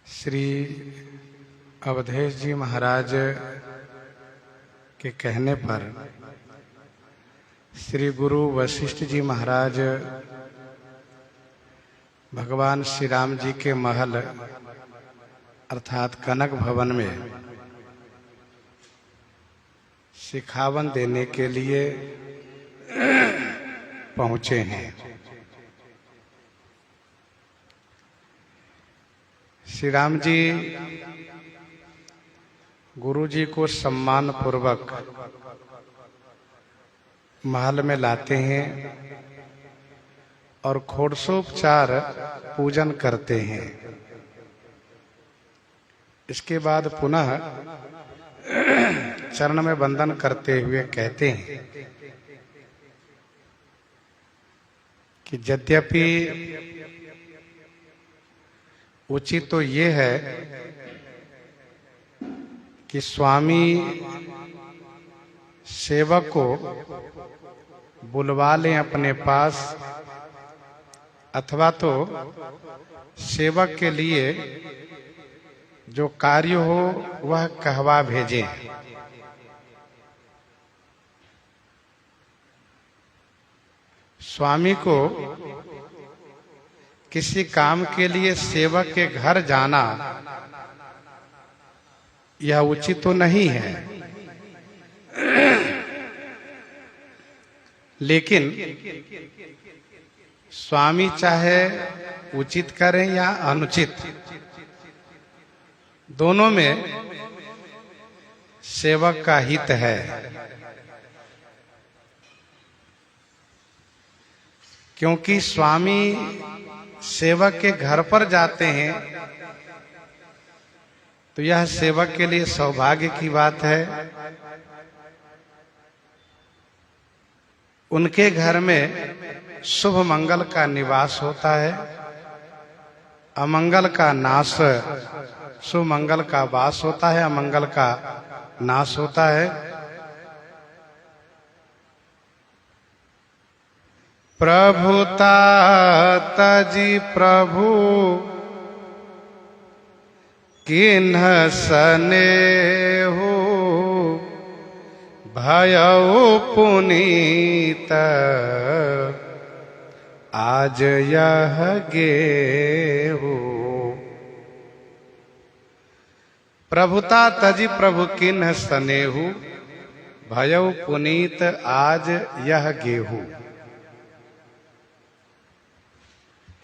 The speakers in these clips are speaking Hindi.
श्री अवधेश जी महाराज के कहने पर श्री गुरु वशिष्ठ जी महाराज भगवान श्री राम जी के महल अर्थात कनक भवन में शिखावन देने के लिए पहुंचे हैं। श्री राम जी गुरु जी को सम्मान पूर्वक महल में लाते हैं और षोडशोपचार पूजन करते हैं। इसके बाद पुनः चरण में वंदन करते हुए कहते हैं कि यद्यपि उचित तो ये है कि स्वामी सेवक को बुलवा लें अपने पास, अथवा तो सेवक के लिए जो कार्य हो वह कहवा भेजें। स्वामी को किसी काम के लिए सेवक के घर जाना यह उचित तो नहीं है, लेकिन स्वामी चाहे उचित करें या अनुचित, दोनों में सेवक का हित है। क्योंकि स्वामी सेवक के घर पर जाते हैं तो यह सेवक के लिए सौभाग्य की बात है। उनके घर में शुभ मंगल का निवास होता है, अमंगल का नाश, शुभ मंगल का वास होता है, अमंगल का नाश होता है। प्रभुता तजी प्रभु किन्ह सनेहु भयउ पुनीत आज यह गेहु। प्रभुता तजी प्रभु किन्ह सनेहु भयउ पुनीत आज यह गेहु।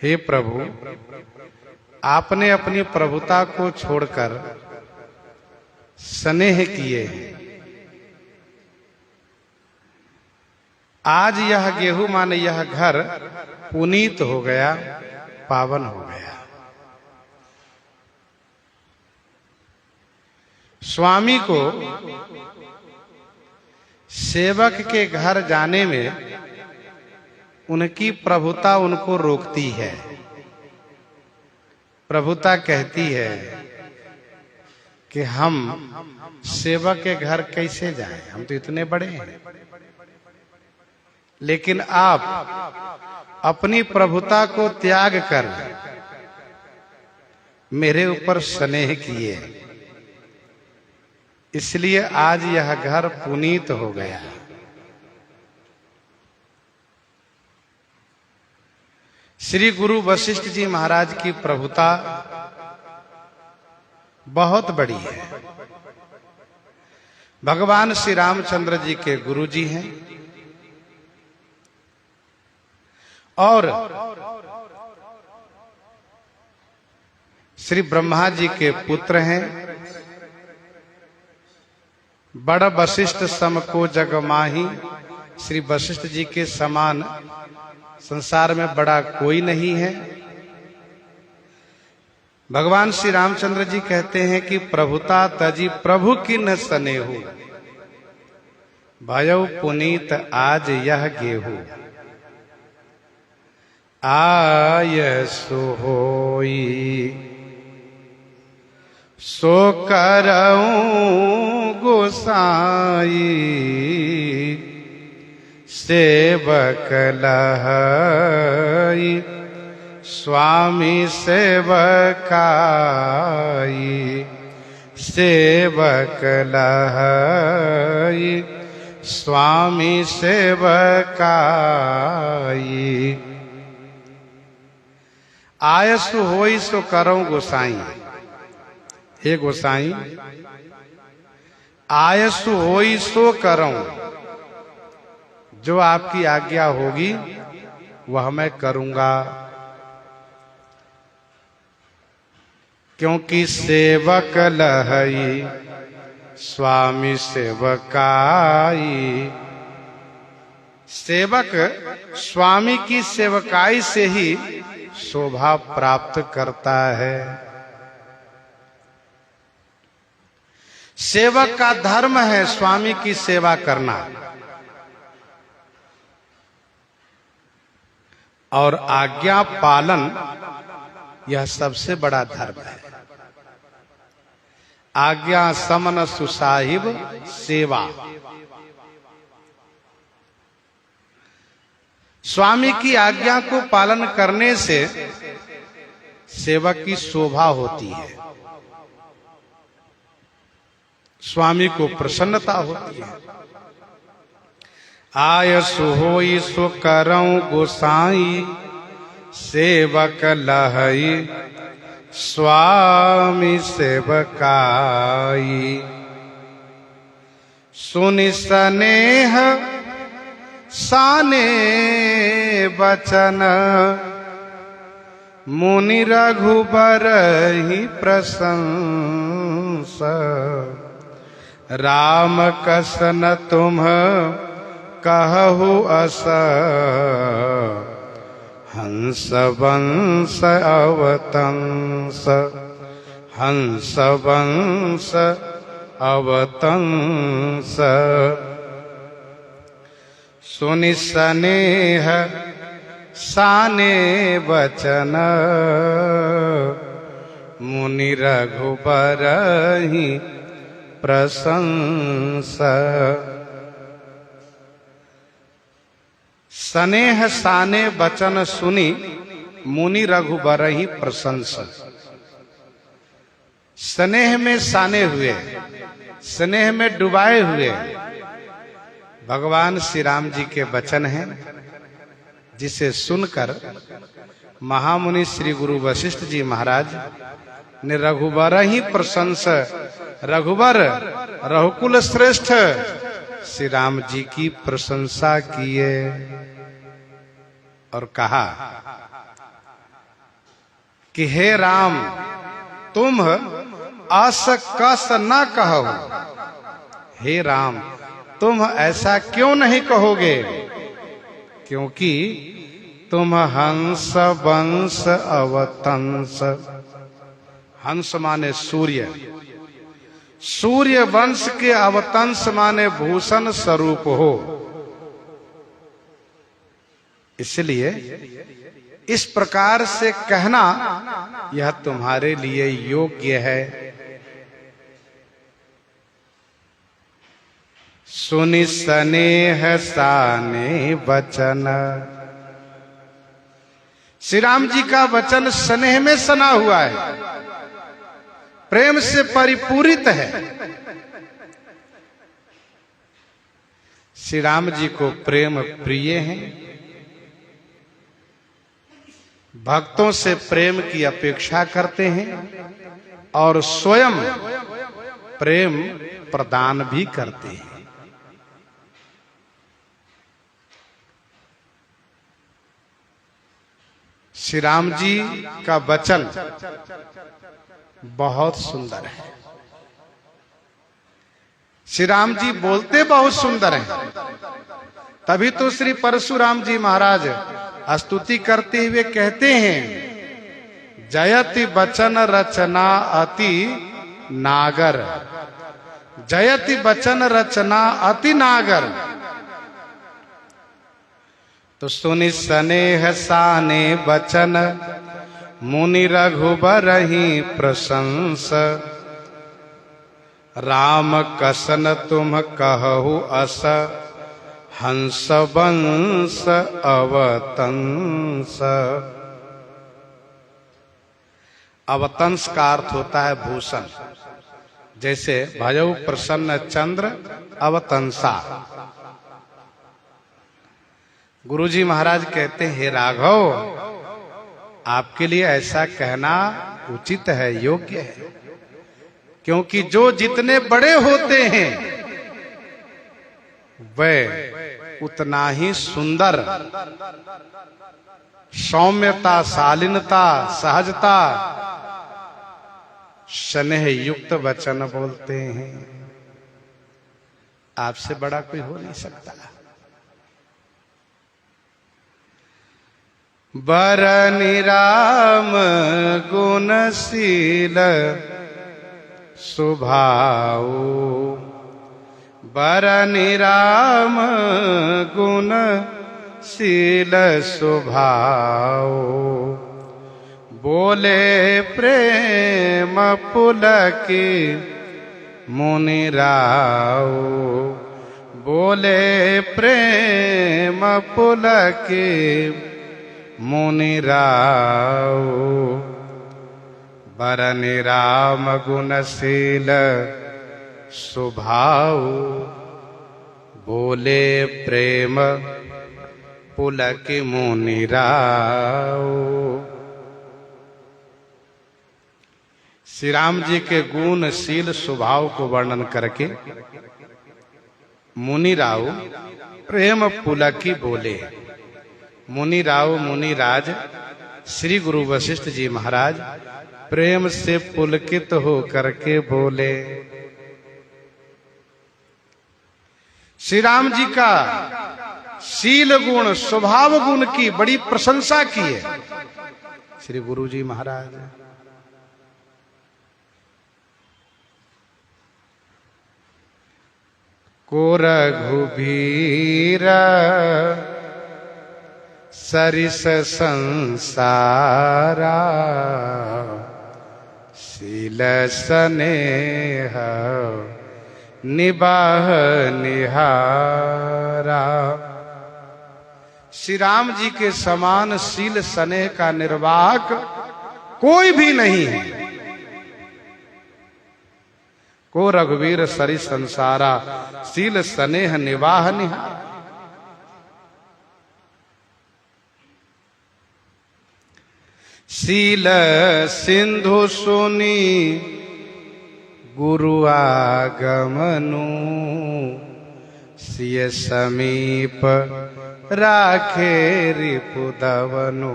हे प्रभु, आपने अपनी प्रभुता को छोड़कर स्नेह किए हैं। आज यह गेहूं माने यह घर पुनीत हो गया, पावन हो गया। स्वामी को सेवक के घर जाने में उनकी प्रभुता उनको रोकती है। प्रभुता कहती है कि हम सेवक के घर कैसे जाएं, हम तो इतने बड़े हैं। लेकिन आप अपनी प्रभुता को त्याग कर मेरे ऊपर स्नेह किए, इसलिए आज यह घर पुनीत हो गया। श्री गुरु वशिष्ठ जी महाराज की प्रभुता बहुत बड़ी है। भगवान श्री रामचंद्र जी के गुरु जी हैं और श्री ब्रह्मा जी के पुत्र हैं। बड़ वशिष्ठ सम को जग माही, श्री वशिष्ठ जी के समान संसार में बड़ा कोई नहीं है। भगवान श्री रामचंद्र जी कहते हैं कि प्रभुता तजी प्रभु किन्ह सनेहु भयउ पुनीत आज यह गेहूं। आय सो होई सो करऊं गोसाई, सेवक लहई स्वामी सेवकाई। सेवक लहई स्वामी सेवकाई। आयसु होई सो करऊं गोसाई। हे गोसाई, आयसु होई सो करऊं, जो आपकी आज्ञा होगी वह मैं करूंगा। क्योंकि सेवक लहई स्वामी सेवकाई। सेवक स्वामी की सेवकाई से ही शोभा प्राप्त करता है। सेवक का धर्म है स्वामी की सेवा करना, और आज्ञा पालन यह सबसे बड़ा धर्म है। आज्ञा समन सुसाहिब सेवा। स्वामी की आज्ञा को पालन करने से सेवक की शोभा होती है, स्वामी को प्रसन्नता होती है। आयसु होई सो करऊं गोसाई, सेवक लहई स्वामी सेवकाई। सुनि स्नेह साने बचन, मुनि रघुबर ही प्रशंस। राम कसन तुम कहु अस, हंस वंश अवतंस। हंस वंश अवतंस। सुनि स्नेह साने बचन, मुनि रघुबर ही प्रशंस। स्नेह साने बचन सुनी, मुनि रघुबर ही प्रशंस। स्नेह में साने हुए, स्नेह में डुबाए हुए भगवान श्री राम जी के वचन हैं, जिसे सुनकर महामुनि श्री गुरु वशिष्ठ जी महाराज ने रघुबर ही प्रशंस, रघुबर रघुकुल श्रेष्ठ श्री राम जी की प्रशंसा किए और कहा कि हे राम, तुम अस कस न कहो। हे राम, तुम ऐसा क्यों नहीं कहोगे? क्योंकि तुम हंस वंश अवतंस। हंस माने सूर्य, सूर्य वंश के अवतंस माने भूषण स्वरूप हो। इसलिए इस प्रकार से कहना यह तुम्हारे लिए योग्य है। सुनि स्नेह साने वचन। श्री राम जी का वचन स्नेह में सना हुआ है, प्रेम से परिपूरित है। श्री राम जी को प्रेम प्रिय हैं, भक्तों से प्रेम की अपेक्षा करते हैं और स्वयं प्रेम प्रदान भी करते हैं। श्री राम जी का वचन बहुत सुंदर है। श्री राम जी बोलते बहुत सुंदर हैं, तभी तो श्री परशुराम जी महाराज स्तुति करते हुए कहते हैं, जयति वचन रचना अति नागर। जयति वचन रचना अति नागर। तो सुनि स्नेह साने बचन, मुनि रघुबर ही प्रशंस। राम कसन तुम कहु अस, हंस वंश अवतंस। अवतंस का अर्थ होता है भूषण, जैसे भजऊ प्रसन्न चंद्र अवतंसा। गुरुजी महाराज कहते हैं, हे राघव, आपके लिए ऐसा कहना उचित है, योग्य है, क्योंकि जो जितने बड़े होते हैं वह उतना ही सुंदर, सौम्यता, शालीनता, सहजता, स्नेह युक्त वचन बोलते हैं। आपसे बड़ा कोई हो नहीं सकता। बरनि राम गुणशील स्वभाव, बरनि राम गुणशील स्वभाव, बोले प्रेम पुलकी मुनि राव, बोले प्रेम पुलकी मुनि राव, बरनि राम गुणशील स्वभाव, बोले प्रेम पुलकी मुनि राव। श्री राम जी के गुणशील स्वभाव को वर्णन करके मुनि राव प्रेम पुलकी बोले। मुनि राव मुनिराज श्री गुरु वशिष्ठ जी महाराज प्रेम से पुलकित हो करके बोले। श्री राम जी का शील गुण, स्वभाव गुण की बड़ी प्रशंसा की है श्री गुरु जी महाराज। को रघुबीर सरिस संसारा, शील स्नेह निबाह निहारा। श्री राम जी के समान शील स्नेह का निर्वाहक कोई भी नहीं है। को रघुवीर सरिस संसारा, शील स्नेह निबाह निहारा। शील सिंधु सुनी गुरु आगमनु, सिय समीप राखे रिपुदवनु।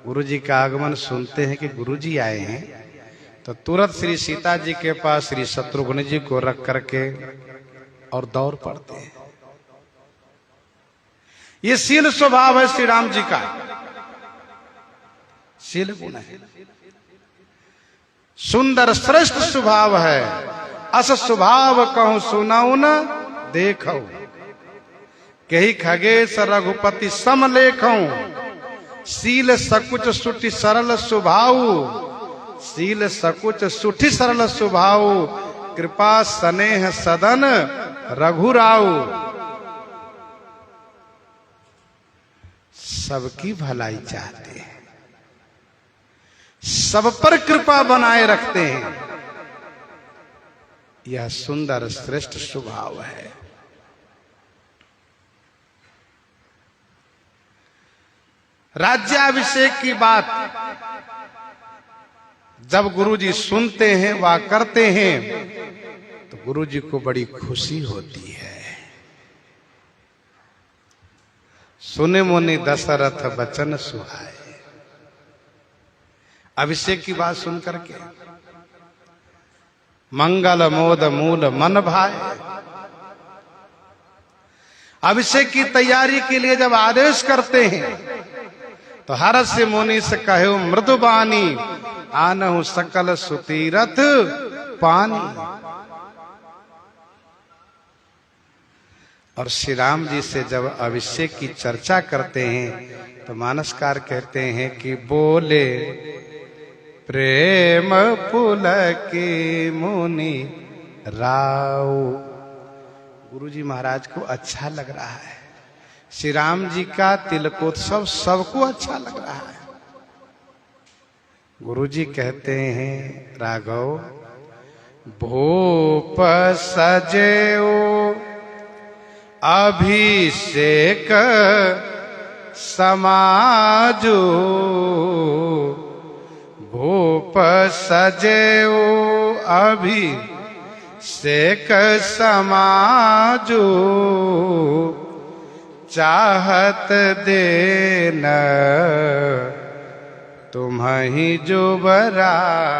गुरु जी का आगमन सुनते हैं कि गुरु जी आए हैं, तो तुरंत श्री सीता जी के पास श्री शत्रुघ्न जी को रख करके और दौड़ पड़ते हैं। ये शील स्वभाव है श्री राम जी का, शील गुण है, सुंदर श्रेष्ठ स्वभाव है। अस स्वभाव कहूं सुनाऊ न देखो, कही खगेश रघुपति सम लेखऊं। शील सकुच सुठि सरल स्वभाव, शील सकुच सुठि सरल स्वभाव, कृपा स्नेह सदन रघुराऊ। सबकी भलाई चाहते हैं, सब पर कृपा बनाए रखते हैं। यह सुंदर श्रेष्ठ स्वभाव है। राज्याभिषेक की बात जब गुरुजी सुनते हैं वा करते हैं तो गुरुजी को बड़ी खुशी होती है। सुने मुनि दशरथ बचन सुहाए। अभिषेक की बात सुनकर के मंगल मोद मूल मन भाए। अभिषेक की तैयारी के लिए जब आदेश करते हैं तो हर्ष से मुनि से कहो मृदुबानी, आनहु सकल सुतीरथ पानी। और श्री राम जी से जब अभिषेक की चर्चा करते हैं तो मानसकार कहते हैं कि बोले प्रेम पुलकी मुनि राव। गुरुजी महाराज को अच्छा लग रहा है, श्री राम जी का तिलकोत्सव सबको अच्छा लग रहा है। गुरुजी कहते हैं राघव, भूप सजेओ अभिषेक समाजो, भूप सजेओ अभिषेक समाजो, चाहत देन तुम्हि जुबराजो,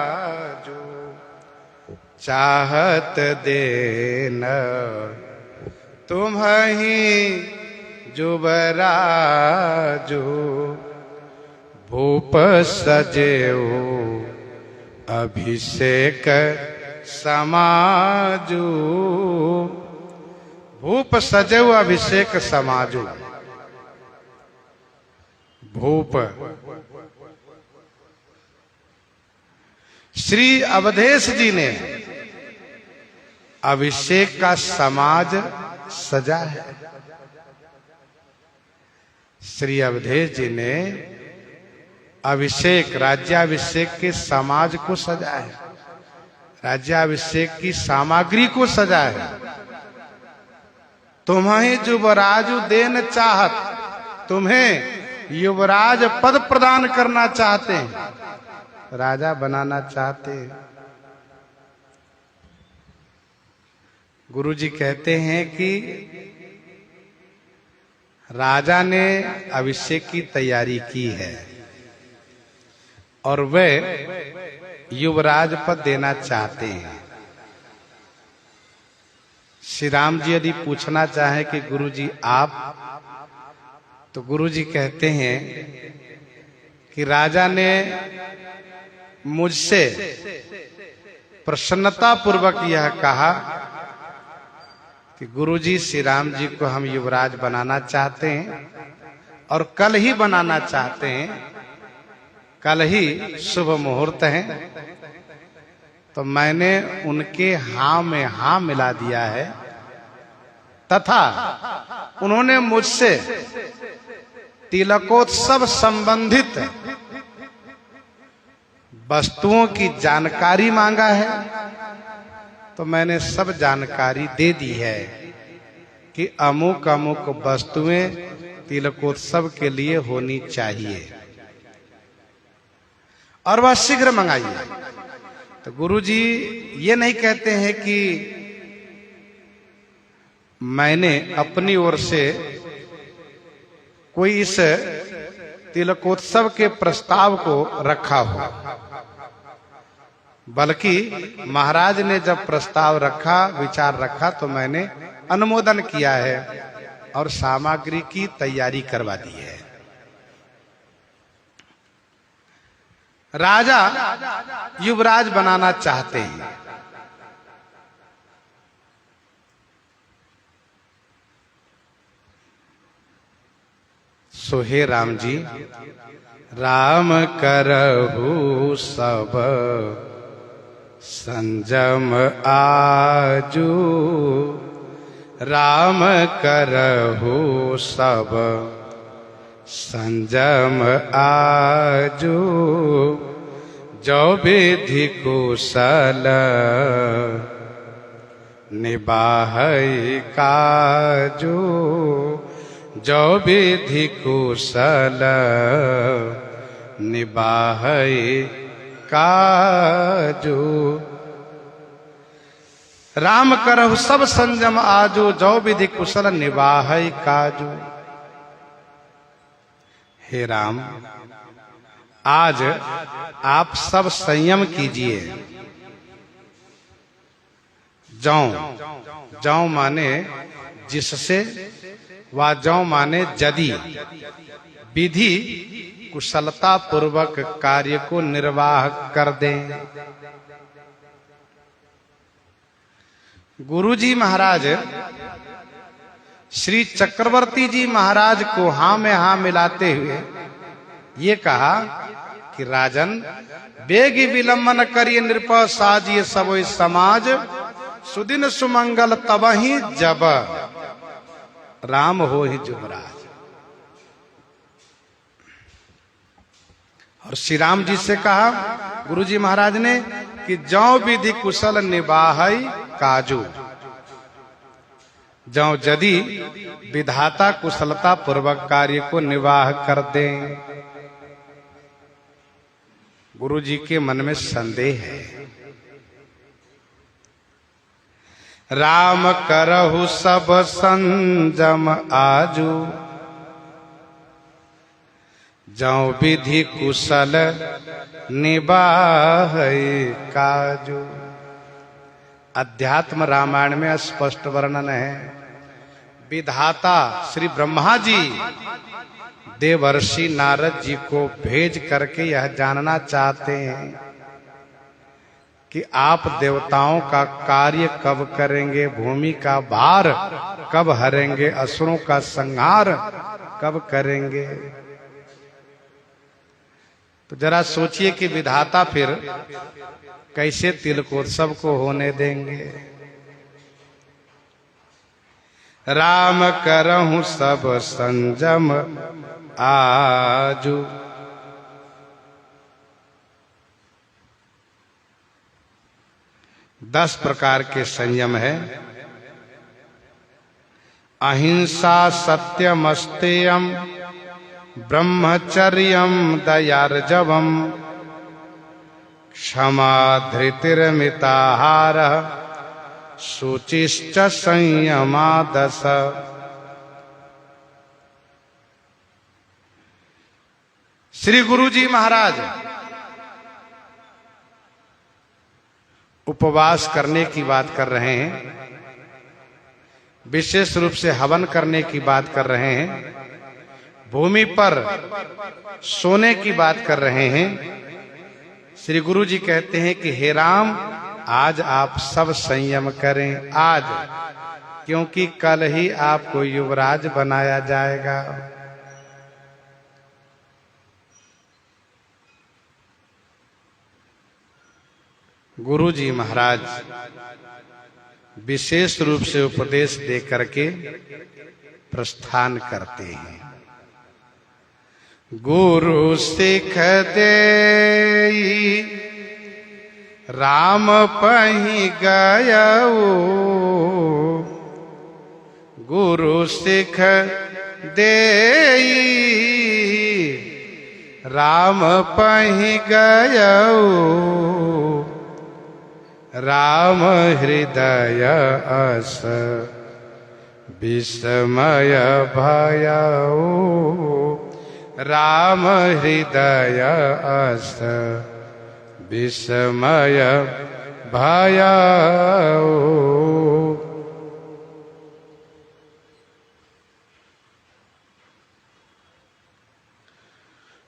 चाहत देन तुम्हि जुबराजो, भूप सजेओ अभिषेक समाजो, भूप सजेओ अभिषेक समाजो। भूप श्री अवधेश जी ने अभिषेक का समाज सजा है। श्री अवधेश जी ने अभिषेक राज्याभिषेक के समाज को सजा है, राज्याभिषेक की सामग्री को सजा है। तुम्हें युवराजु देन चाहत, तुम्हें युवराज पद प्रदान करना चाहते हैं, राजा बनाना चाहते हैं। गुरु जी कहते हैं कि राजा ने अभिषेक की तैयारी की है और वे युवराज पद देना चाहते हैं। श्री राम जी यदि पूछना चाहे कि गुरु जी आप, तो गुरु जी कहते हैं कि राजा ने मुझसे प्रसन्नता पूर्वक यह कहा कि गुरुजी श्री राम जी को हम युवराज बनाना चाहते हैं और कल ही बनाना चाहते हैं, कल ही शुभ मुहूर्त है। तो मैंने उनके हाँ में हाँ मिला दिया है तथा उन्होंने मुझसे तिलकोत्सव संबंधित वस्तुओं की जानकारी मांगा है, तो मैंने सब जानकारी दे दी है कि अमुक अमुक वस्तुएं तिलकोत्सव के लिए होनी चाहिए और वह शीघ्र मंगाइए। तो गुरुजी ये नहीं कहते हैं कि मैंने अपनी ओर से कोई इस तिलकोत्सव के प्रस्ताव को रखा हो, बल्कि महाराज ने जब प्रस्ताव रखा, विचार रखा, तो मैंने अनुमोदन किया है और सामग्री की तैयारी करवा दी है। राजा युवराज बनाना चाहते हैं, सो हे राम जी, राम करहु सब संजम आजू, राम करहु सब संजम आजू, जो विधि कुशल निबाहै काजू, जो विधि कुशल निबाहै काजू, राम करहु सब संजम आजू, जो विधि कुशल निबाहै काजू। हे राम, आज आप सब संयम कीजिए। जौ, जौ माने जिससे, वा जौ माने यदि, विधि कुशलता पूर्वक कार्य को निर्वाह कर दें। गुरुजी महाराज श्री चक्रवर्ती जी महाराज को हाँ में हाँ मिलाते हुए ये कहा कि राजन, बेगी विलंबन करिए नृप साजिए सबोई समाज, सुदिन सुमंगल तबहि जब राम हो ही युवराज। और श्री राम जी से कहा गुरुजी महाराज ने कि जौ विधि कुशल निबाहई काजू, जौ यदि विधाता कुशलता पूर्वक कार्य को निवाह कर दें। गुरु जी के मन में संदेह है। राम करहु सब संजम आजू, जौ विधि कुशल निबाहई काजू। अध्यात्म रामायण में स्पष्ट वर्णन है। विधाता श्री ब्रह्मा जी देवर्षि नारद जी को भेज करके यह जानना चाहते हैं कि आप देवताओं का कार्य कब करेंगे, भूमि का भार कब हरेंगे, असुरों का संहार कब करेंगे। तो जरा सोचिए कि विधाता फिर कैसे तिलकोत्सव को होने देंगे। राम करहु सब संजम आजू, 10 प्रकार के संयम है। अहिंसा सत्यमस्तेयम ब्रह्मचर्यम दयार्जवम क्षमा धृतिर्मिताहार शुचिश्च संयमा 10। श्री गुरु जी महाराज उपवास करने की बात कर रहे हैं, विशेष रूप से हवन करने की बात कर रहे हैं, भूमि पर सोने की बात कर रहे हैं। श्री गुरु जी कहते हैं कि हे राम, आज आप सब संयम करें आज, क्योंकि कल ही आपको युवराज बनाया जाएगा। गुरु जी महाराज विशेष रूप से उपदेश दे करके प्रस्थान करते हैं। गुरु सिख देई राम पहि गयऊ, गुरु सिख देई राम पहि गयऊ, राम हृदय अस विस्मय भयऊ, राम हृदय अस विस्मय भयऊ।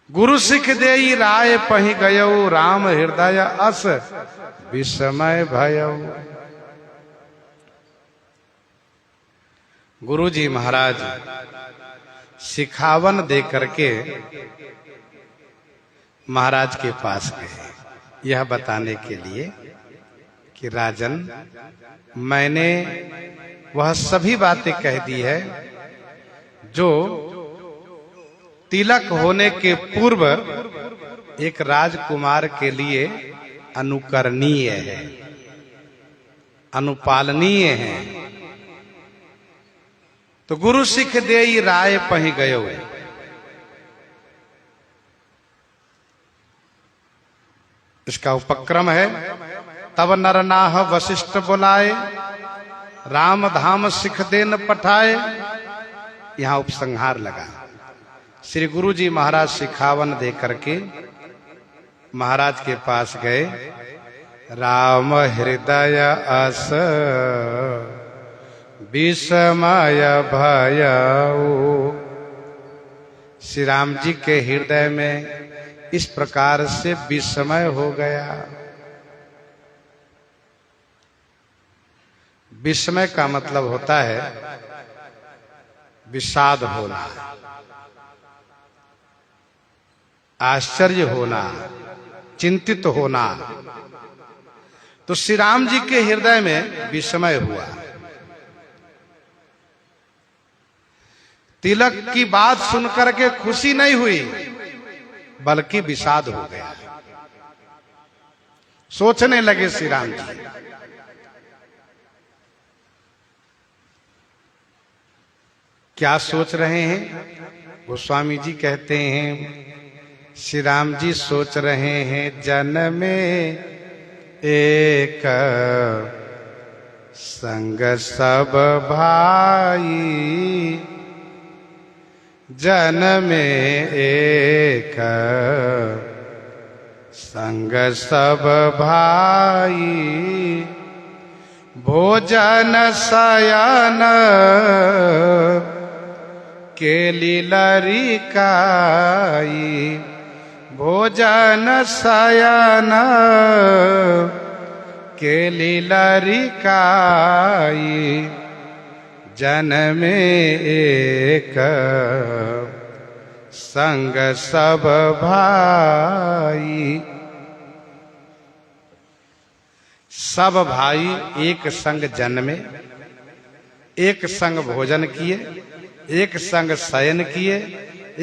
गुरु सिख देई राय पहि गयऊ, राम हृदय अस विस्मय भयऊ। गुरु जी महाराज सिखावन दे करके महाराज के पास गए, यह बताने के लिए कि राजन, मैंने वह सभी बातें कह दी है जो तिलक होने के पूर्व एक राजकुमार के लिए अनुकरणीय है, अनुपालनीय है। तो गुरु सिख देई राय पहि गयो, इसका उपक्रम है। तब नर नाह वशिष्ठ बुलाए, राम धाम सिख दे न पठाए। यहां उपसंहार लगा। श्री गुरु जी महाराज सिखावन दे करके महाराज के पास गए। राम हृदय अस विस्मय भयऊ। श्री राम जी के हृदय में इस प्रकार से विस्मय हो गया। विस्मय का मतलब होता है विषाद होना, आश्चर्य होना, चिंतित होना। तो श्री राम जी के हृदय में विस्मय हुआ। तिलक की बात सुनकर के खुशी नहीं हुई, बल्कि विषाद हो गया, सोचने लगे श्री राम जी। क्या सोच रहे हैं? गोस्वामी जी कहते हैं श्री राम जी सोच रहे हैं जन में एक संग सब भाई, जन में एक संग सब भाई, भोजन शयन केली लरिकाई, भोजन शयन केली लरिकाई, जन में एक संग सब भाई। सब भाई एक संग जन्मे, एक संग भोजन किए, एक संग शयन किए,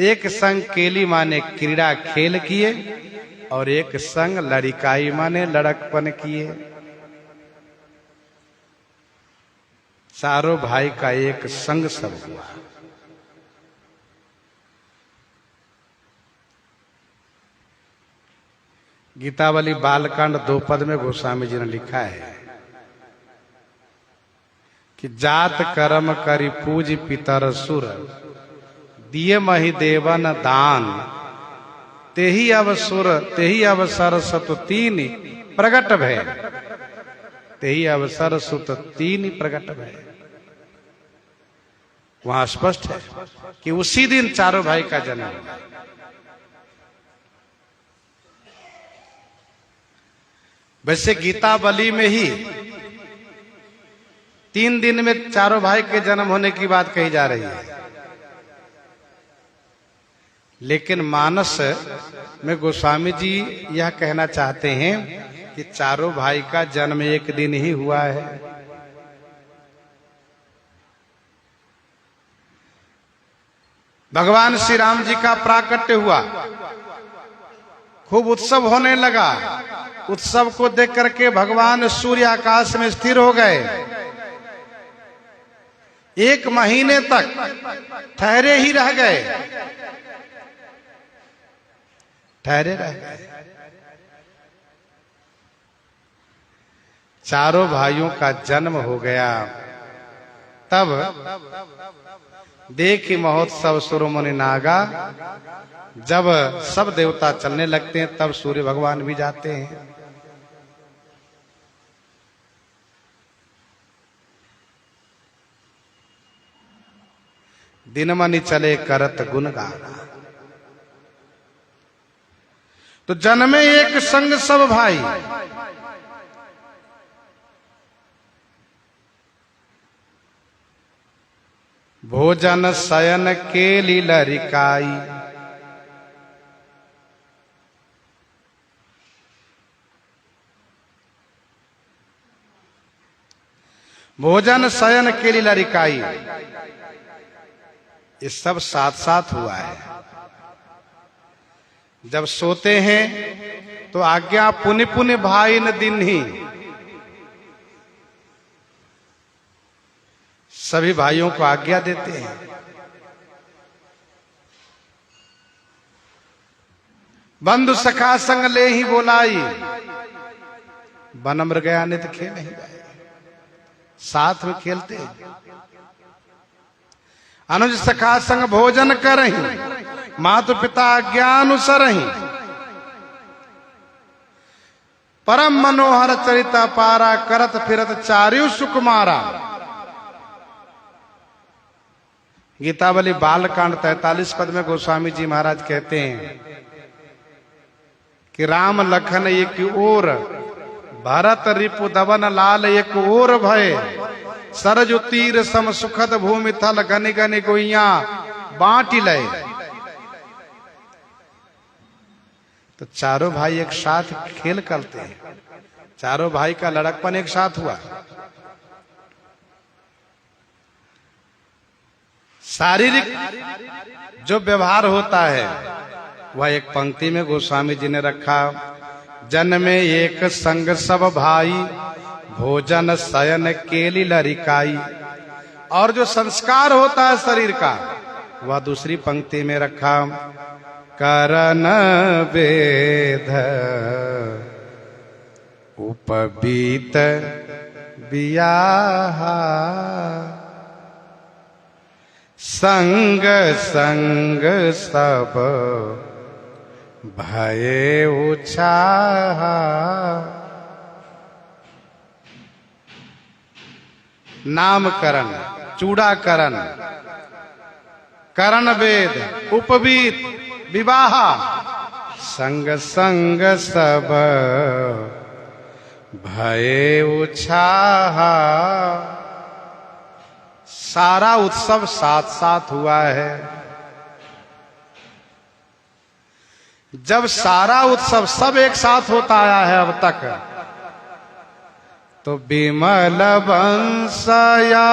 एक संग केली माने क्रीड़ा खेल किए, और एक संग लड़िकाई माने लड़कपन किए। चारों भाई का एक संग सब हुआ। गीतावली बालकांड 2 पद में गोस्वामी जी ने लिखा है कि जात कर्म करि पूज पितर सुर, दिए मही देवन दान, तेही अवसुर तेही अवसर सत तीन प्रगट भय, तेही अवसर सुत तीन प्रगट भय। वहां स्पष्ट है कि उसी दिन चारों भाई का जन्म हुआ। वैसे गीतावली में ही 3 दिन में चारों भाई के जन्म होने की बात कही जा रही है, लेकिन मानस में गोस्वामी जी यह कहना चाहते हैं कि चारों भाई का जन्म एक दिन ही हुआ है। भगवान श्री राम जी का प्राकट्य हुआ, खूब उत्सव होने लगा। उत्सव को देख करके भगवान सूर्य आकाश में स्थिर हो गए। 1 महीने तक ठहरे ही रह गए, ठहरे रह गए। चारों भाइयों का जन्म हो गया। तब देखी महोत्सव सुरमुनि नागा, जब सब देवता चलने लगते हैं तब सूर्य भगवान भी जाते हैं। दिनमणि चले करत गुणगाना, तो जन्मे एक संग सब भाई। भोजन शयन केली लरिकाई, भोजन शयन केली लरिकाई, ये सब साथ साथ हुआ है। जब सोते हैं तो आज्ञा पुनि पुनि भाई न दिन ही, सभी भाइयों को आज्ञा देते हैं। बंधु सखा संग ले ही बोलाई, वन मृगया नित खेल नहीं जाए, साथ में खेलते हैं। अनुज सखा संग भोजन करही, मातु पिता आज्ञानुसरही, परम मनोहर चरिता पारा, करत फिरत चार्यु सुकुमारा। गीतावली बालकांड 43 पद में गोस्वामी जी महाराज कहते हैं कि राम लखन एक ओर, भरत रिपु दवन लाल एक ओर भय, सरजु तीर सम सुखद भूमि थल, घनि घनि गोइया बांटी लय। तो चारों भाई एक साथ खेल करते हैं, चारों भाई का लड़कपन एक साथ हुआ। शारीरिक जो व्यवहार होता है वह एक पंक्ति में गोस्वामी जी ने रखा। जन्मे एक संग सब भाई, भोजन शयन केली लरिकाई। और जो संस्कार होता है शरीर का वह दूसरी पंक्ति में रखा, करन वेद उपबीत बियाहा, संग संग सब भये उछाहा। नामकरण, चूड़ाकरण, करण वेद, उपवीत, विवाह, संग संग सब भये उछाहा। सारा उत्सव साथ साथ हुआ है। जब सारा उत्सव सब एक साथ होता आया है अब तक, तो विमल वंशया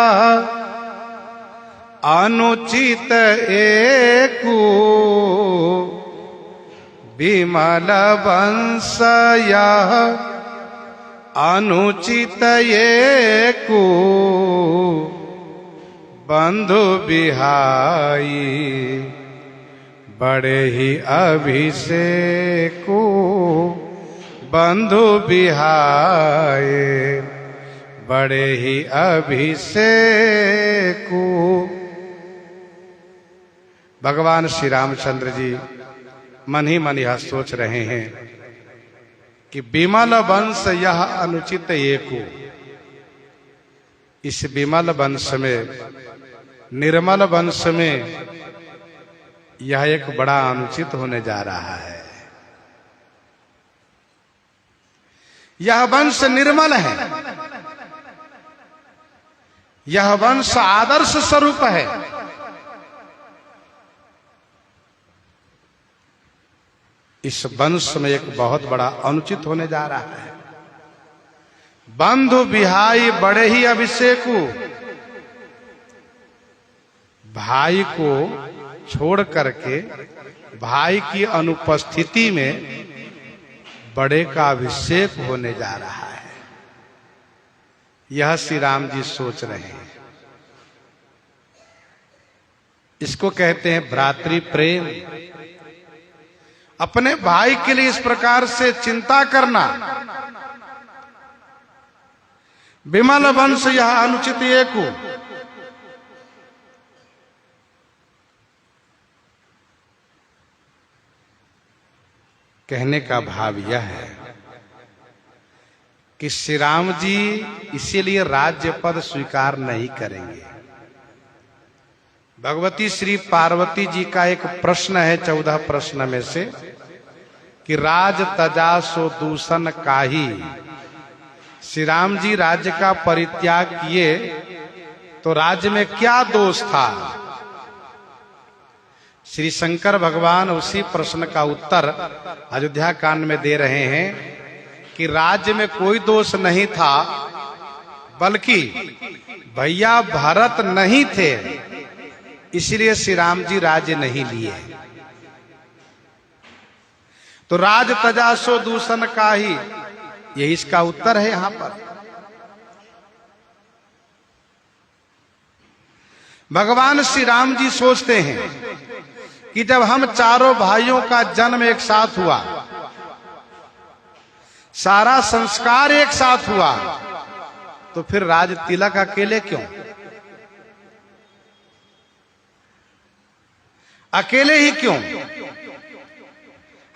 अनुचित एकू, विमल वंशया अनुचित एकू, बंधु बिहाई बड़े ही अभिषेकू, बंधु बिहाए बड़े ही अभिषेकू। भगवान श्री रामचंद्र जी मन ही मन यह सोच रहे हैं कि विमल वंश यह अनुचित एकू, इस विमल वंश में, निर्मल वंश में यह एक बड़ा अनुचित होने जा रहा है। यह वंश निर्मल है, यह वंश आदर्श स्वरूप है। इस वंश में एक बहुत बड़ा अनुचित होने जा रहा है। बंधु बिहाई बड़े ही अभिषेकू, भाई को छोड़ करके भाई की अनुपस्थिति में बड़े का अभिषेक होने जा रहा है। यह श्री राम जी सोच रहे हैं। इसको कहते हैं भ्रातृ प्रेम। अपने भाई के लिए इस प्रकार से चिंता करना। विमल वंश यह अनुचित एकू, कहने का भाव यह है कि श्री राम जी इसीलिए राज्य पद स्वीकार नहीं करेंगे। भगवती श्री पार्वती जी का एक प्रश्न है 14 प्रश्न में से कि राज तजा सो दूषण काही। श्री राम जी राज्य का परित्याग किए तो राज्य में क्या दोष था? श्री शंकर भगवान उसी प्रश्न का उत्तर अयोध्या कांड में दे रहे हैं कि राज्य में कोई दोष नहीं था, बल्कि भैया भरत नहीं थे, इसलिए श्री राम जी राज्य नहीं लिए। तो राज तजासो दूषण का ही, यही इसका उत्तर है यहां पर। भगवान श्री राम जी सोचते हैं कि जब हम चारों भाइयों का जन्म एक साथ हुआ, सारा संस्कार एक साथ हुआ, तो फिर राज तिलक अकेले क्यों? अकेले ही क्यों?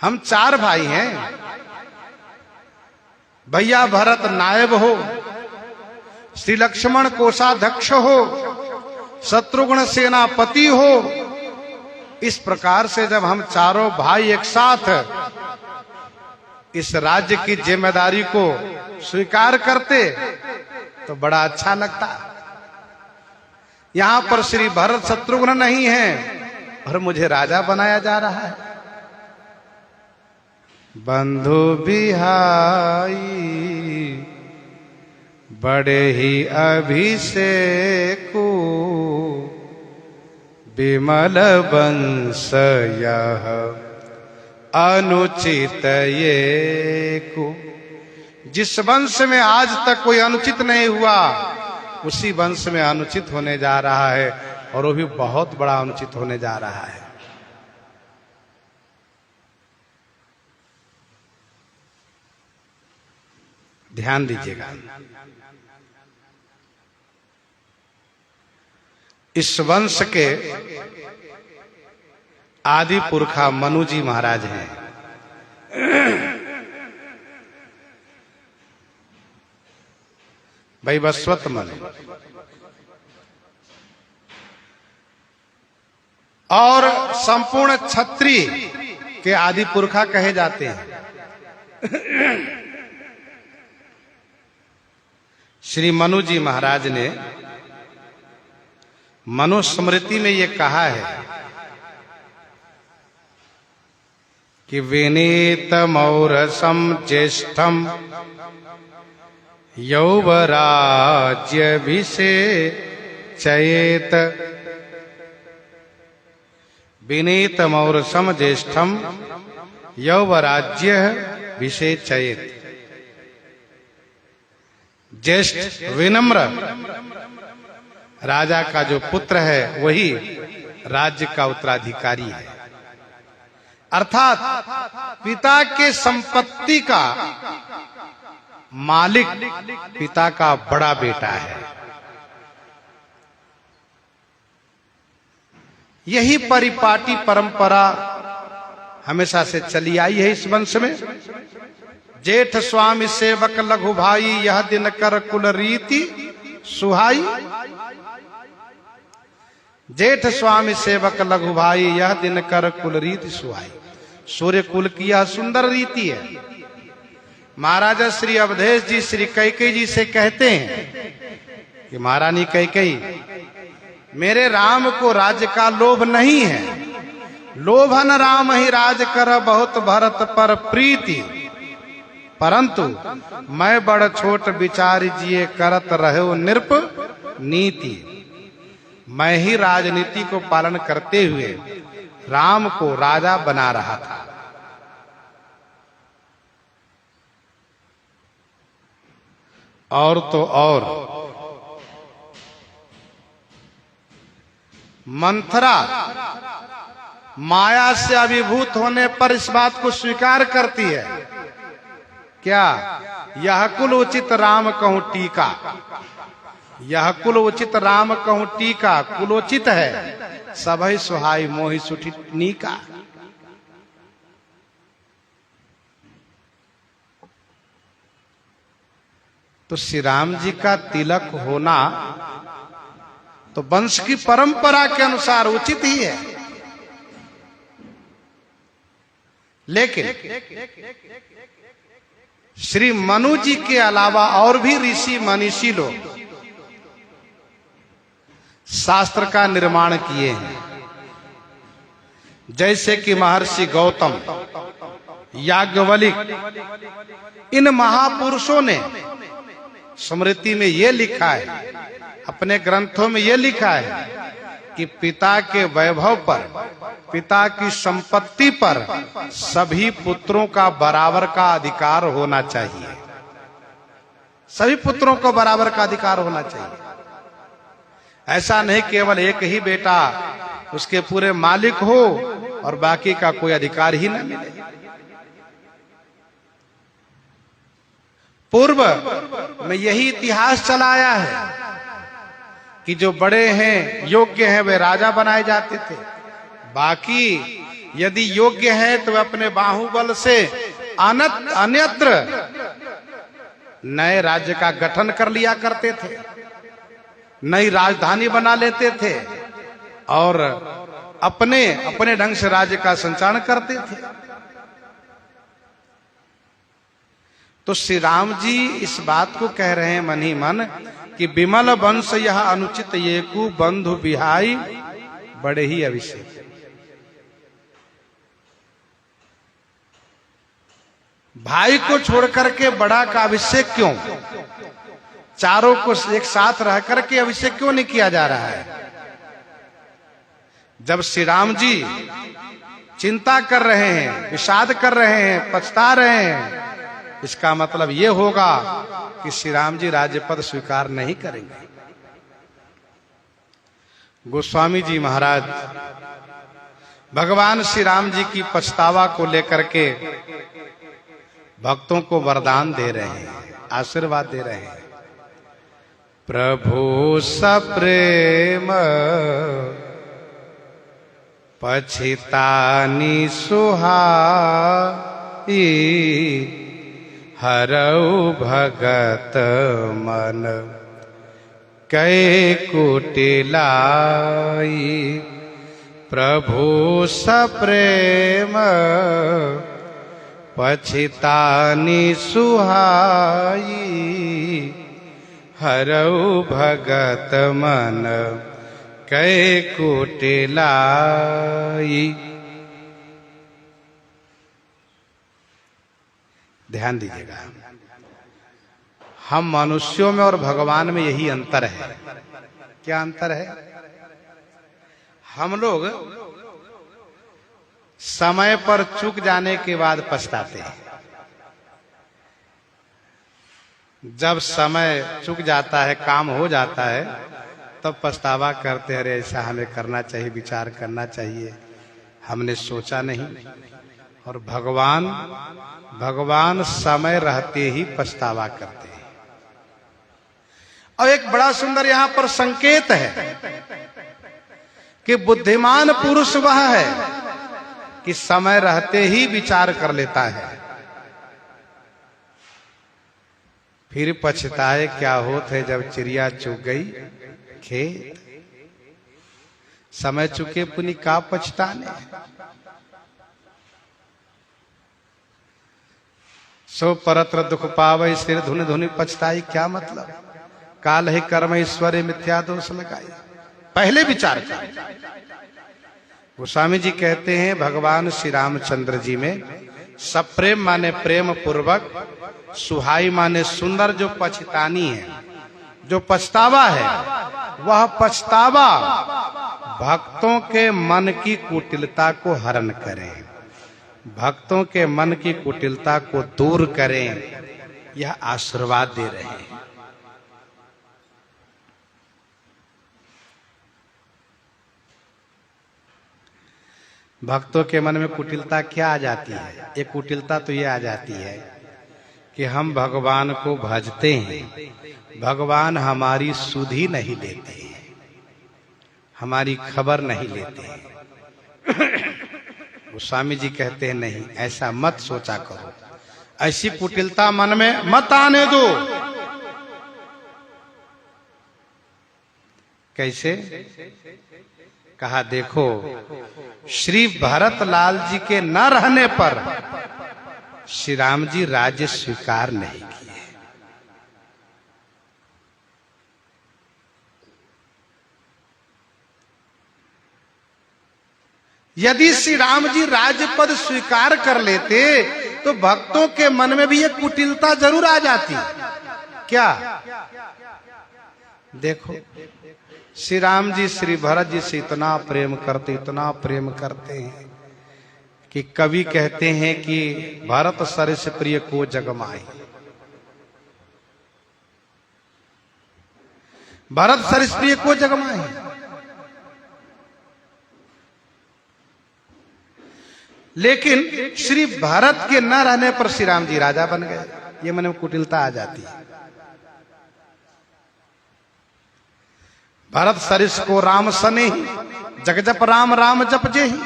हम 4 भाई हैं। भैया भरत नायब हो, श्री लक्ष्मण कोषाध्यक्ष हो, शत्रुघ्न सेनापति हो। इस प्रकार से जब हम चारों भाई एक साथ इस राज्य की जिम्मेदारी को स्वीकार करते तो बड़ा अच्छा लगता। यहां पर श्री भरत शत्रुघ्न नहीं है और मुझे राजा बनाया जा रहा है। बंधु बिहाई बड़े ही अभिषेकू, विमल वंश यह अनुचित ये को। जिस वंश में आज तक कोई अनुचित नहीं हुआ, उसी वंश में अनुचित होने जा रहा है, और वो भी बहुत बड़ा अनुचित होने जा रहा है। ध्यान दीजिएगा। इस वंश के आदि पुरखा मनु जी महाराज हैं। वैवस्वत मनु, और संपूर्ण क्षत्रिय के आदि पुरखा कहे जाते हैं। श्री मनु जी महाराज ने मनुस्मृति में ये कहा है कि विनीतमौरसं ज्येष्ठं यौवराज्यभिषेचयेत। विनीतमौरसं ज्येष्ठं यौवराज्यभिषेचयेत। ज्येष्ठ विनम्र राजा का जो पुत्र है वही राज्य का उत्तराधिकारी है, अर्थात पिता के संपत्ति का मालिक पिता का बड़ा बेटा है। यही परिपाटी परंपरा हमेशा से चली आई है इस वंश में। जेठ स्वामी सेवक लघु भाई, यह दिन कर कुल रीति सुहाई। जेठ स्वामी सेवक लघु भाई, यह दिन कर कुल रीति सुहाई। सूर्य कुल की यह सुंदर रीति है। महाराजा श्री अवधेश जी श्री कैकेयी जी से कहते हैं कि महारानी कैकेयी, मेरे राम को राज्य का लोभ नहीं है। लोभन राम ही राज कर, बहुत भरत पर प्रीति। परंतु मैं बड़ छोट विचार जिए, करत रहो नृप नीति। मैं ही राजनीति को पालन करते हुए राम को राजा बना रहा था। और तो और मंथरा माया से अभिभूत होने पर इस बात को स्वीकार करती है। क्या? यह कुल उचित राम कहूं टीका। यह कुल उचित राम कहूं टीका। कुलोचित है सभई सुहाई, मोहि सुठी नीका। तो श्री राम जी का तिलक होना तो वंश की परंपरा के अनुसार उचित ही है, लेकिन श्री मनु जी के अलावा और भी ऋषि मनीषी लोग शास्त्र का निर्माण किए हैं। जैसे कि महर्षि गौतम, याज्ञवल्क्य, इन महापुरुषों ने स्मृति में यह लिखा है, अपने ग्रंथों में यह लिखा है कि पिता के वैभव पर, पिता की संपत्ति पर सभी पुत्रों का बराबर का अधिकार होना चाहिए। सभी पुत्रों को बराबर का अधिकार होना चाहिए। ऐसा नहीं केवल एक ही बेटा उसके पूरे मालिक हो और बाकी का कोई अधिकार ही न मिले। पूर्व में यही इतिहास चलाया है कि जो बड़े हैं, योग्य हैं, वे राजा बनाए जाते थे। बाकी यदि योग्य है तो वे अपने बाहुबल से अन्यत्र नए राज्य का गठन कर लिया करते थे, नई राजधानी बना लेते थे और अपने अपने ढंग से राज्य का संचालन करते थे। तो श्री राम जी इस बात को कह रहे हैं मन ही मन कि विमल वंश यह अनुचित येकु, बंधु बिहाई बड़े ही अभिषेक। भाई को छोड़ करके बड़ा का अभिषेक क्यों? चारों को एक साथ रह करके अभिषेक क्यों नहीं किया जा रहा है? जब श्री राम जी चिंता कर रहे हैं, विषाद कर रहे हैं, पछता रहे हैं, इसका मतलब ये होगा कि श्री राम जी राज्य पद स्वीकार नहीं करेंगे। गोस्वामी जी महाराज भगवान श्री राम जी की पछतावा को लेकर के भक्तों को वरदान दे रहे हैं, आशीर्वाद दे रहे हैं। प्रभु सप्रेम पछितानि सुहाई, हरऊ भगत मन कै कुटिलाई। प्रभु सप्रेम पछितानि सुहाई, हरऊ भगत मन कै कुटिलाई। ध्यान दीजिएगा, हम मनुष्यों में और भगवान में यही अंतर है। क्या अंतर है? हम लोग समय पर चूक जाने के बाद पछताते हैं। जब समय चूक जाता है, काम हो जाता है, तब पछतावा करते हैं, अरे ऐसा हमें करना चाहिए, विचार करना चाहिए, हमने सोचा नहीं। और भगवान समय रहते ही पछतावा करते हैं। और एक बड़ा सुंदर यहां पर संकेत है कि बुद्धिमान पुरुष वह है कि समय रहते ही विचार कर लेता है, फिर पछताए क्या होत है जब चिड़िया चुग गई खेत। समय चुके पुनि का पछताने। सो परत्र दुख पावे सिर धुन धुनि पछताई। क्या मतलब? काल है कर्म ईश्वरे मिथ्या दोष लगाई। पहले विचार कर। गोस्वामी जी कहते हैं भगवान श्री रामचंद्र जी में सप्रेम माने प्रेम पूर्वक, सुहाई माने सुंदर, जो पछतानी है, जो पछतावा है, वह पछतावा भक्तों के मन की कुटिलता को हरण करे, भक्तों के मन की कुटिलता को दूर करें, यह आशीर्वाद दे रहे हैं। भक्तों के मन में कुटिलता क्या आ जाती है? एक कुटिलता तो ये आ जाती है कि हम भगवान को भजते हैं, भगवान हमारी सुधि नहीं लेते हैं, हमारी खबर नहीं लेते हैं। गोस्वामी जी कहते हैं नहीं, ऐसा मत सोचा करो, ऐसी कुटिलता मन में मत आने दो। कैसे? कहा देखो, श्री भरत लाल जी के न रहने पर श्री राम जी राज्य स्वीकार नहीं किए। यदि श्री राम जी राज्य पद स्वीकार कर लेते तो भक्तों के मन में भी एक कुटिलता जरूर आ जाती। क्या? देखो, श्री राम जी श्री भरत जी से इतना प्रेम करते, इतना प्रेम करते हैं कि कवि कहते हैं कि भरत सरिस प्रिय को जग माही। भरत सरिस प्रिय को जग माही। लेकिन श्री भरत के न रहने पर श्री राम जी राजा बन गए, ये मन में कुटिलता आ जाती है। भरत सरिस को राम सने ही, जग जप राम राम जप जे ही।